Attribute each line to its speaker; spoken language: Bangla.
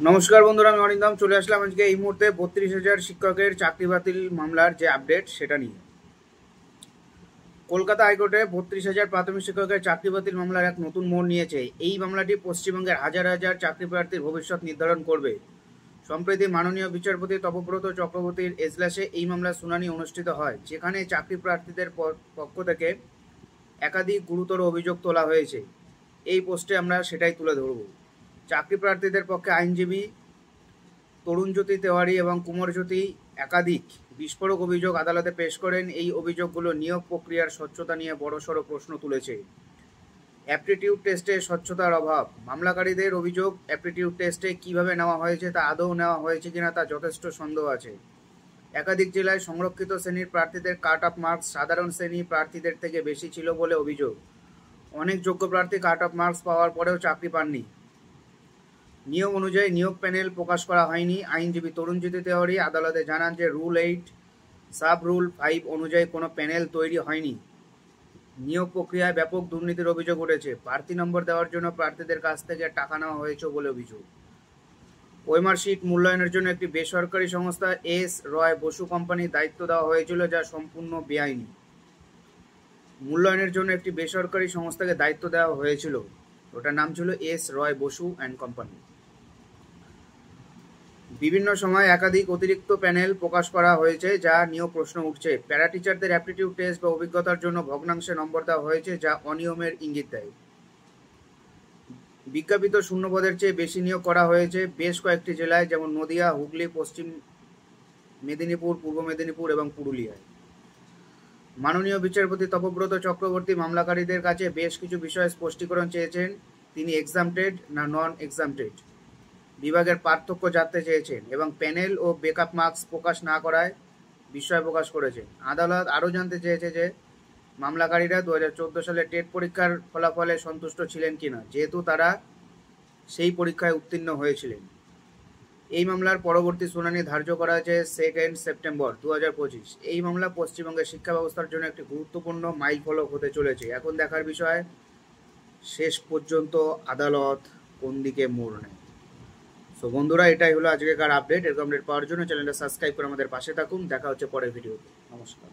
Speaker 1: নমস্কার বন্ধুরা, আমি অরিন্দম চলে আসলাম আজকে এই মুহূর্তে 32,000 শিক্ষকের চাকরি বাতিল মামলার যে আপডেট সেটা নিয়ে। কলকাতা হাইকোর্টে 32,000 প্রাথমিক শিক্ষকের চাকরি বাতিল মামলার এক নতুন মোড় নিয়েছে। এই মামলাটি পশ্চিমবঙ্গের হাজার হাজার চাকরি প্রার্থীর ভবিষ্যৎ নির্ধারণ করবে। সম্প্রতি মাননীয় বিচারপতি তপব্রত চক্রবর্তীর এজলাসে এই মামলার শুনানি অনুষ্ঠিত হয়, যেখানে চাকরি প্রার্থীদের পক্ষ থেকে একাধিক গুরুতর অভিযোগ তোলা হয়েছে। এই পোস্টে আমরা সেটাই তুলে ধরব। চাকরি প্রার্থীদের পক্ষে আইনজীবী তরুণজ্যোতি তেওয়ারি এবং কুমারজ্যোতি একাধিক বিস্ফোরক অভিযোগ আদালতে পেশ করেন। এই অভিযোগগুলো নিয়োগ প্রক্রিয়ার স্বচ্ছতা নিয়ে বড়সড় প্রশ্ন তুলেছে। অ্যাপটিটিউড টেস্টে স্বচ্ছতার অভাব। মামলাকারীদের অভিযোগ, অ্যাপটিটিউড টেস্টে কিভাবে নেওয়া হয়েছে তা আদৌ নেওয়া হয়েছে কিনা তা যথেষ্ট সন্দেহ আছে। একাধিক জেলায় সংরক্ষিত শ্রেণীর প্রার্থীদের কাট অফ মার্কস সাধারণ শ্রেণী প্রার্থীদের থেকে বেশি ছিল বলে অভিযোগ। অনেক যোগ্য প্রার্থী কাট অফ মার্কস পাওয়ার পরেও চাকরি পাননি। নিয়ম অনুযায়ী নিয়োগ প্যানেল প্রকাশ করা হয়নি। আইনজীবী তরুণজ্যোতি তেওয়ারি আদালতে জানান যে রুল 8 সাব রুল 5 অনুযায়ী কোনো প্যানেল তৈরি হয়নি। নিয়োগ প্রক্রিয়ায় ব্যাপক দুর্নীতির অভিযোগ উঠেছে। প্রার্থী নম্বর দেওয়ার জন্য প্রার্থীদের কাছ থেকে টাকা নেওয়া হয়েছে বলে অভিযোগ। ওএমআর শিট মূল্যায়নের জন্য একটি বেসরকারি সংস্থা এস রয় বসু কোম্পানির দায়িত্ব দেওয়া হয়েছিল, যা সম্পূর্ণ বেআইনি। মূল্যায়নের জন্য একটি বেসরকারি সংস্থাকে দায়িত্ব দেওয়া হয়েছিল, ওটার নাম ছিল S Roy Basu and company. বিভিন্ন সময় একাধিক অতিরিক্ত প্যানেল প্রকাশ করা হয়েছে, যা নিয়েও প্রশ্ন উঠছে। প্যারা টিচারদের অ্যাপটিটিউড টেস্ট বা অভিজ্ঞতার জন্য ভগ্নাংশে নম্বর দেওয়া হয়েছে, যা অনিয়মের ইঙ্গিত দেয়। বিজ্ঞাপিত শূন্যপদের চেয়ে বেশি নিয়োগ করা হয়েছে বেশ কয়েকটি জেলায়, যেমন নদিয়া, হুগলি, পশ্চিম মেদিনীপুর, পূর্ব মেদিনীপুর এবং পুরুলিয়ায়। মাননীয় বিচারপতি তপব্রত চক্রবর্তী মামলাকারীদের কাছে বেশ কিছু বিষয়ে স্পষ্টীকরণ চেয়েছেন। তিনি এক্সামটেড না নন এক্সামটেড বিভাগের পার্থক্য জানতে চেয়েছেন এবং প্যানেল ও বেকআপ মার্কস প্রকাশ না করায় বিস্ময় প্রকাশ করেছেন। আদালত আরও জানতে চেয়েছে যে মামলাকারীরা 2014 সালে টেট পরীক্ষার ফলাফলে সন্তুষ্ট ছিলেন কিনা, যেহেতু তারা সেই পরীক্ষায় উত্তীর্ণ হয়েছিলেন। এই মামলার পরবর্তী শুনানি ধার্য করা হয়েছে 2 সেপ্টেম্বর 2025। এই মামলা পশ্চিমবঙ্গের শিক্ষা ব্যবস্থার জন্য একটি গুরুত্বপূর্ণ মাইল ফলক হতে চলেছে। এখন দেখার বিষয় শেষ পর্যন্ত আদালত কোন দিকে মোড় নেয়। সো বন্ধুরা, এটাই হলো আজকেকার আপডেট। এরকম আপডেট পাওয়ার জন্য চ্যানেলটা সাবস্ক্রাইব করে আমাদের পাশে থাকুন। দেখা হচ্ছে পরের ভিডিওতে। নমস্কার।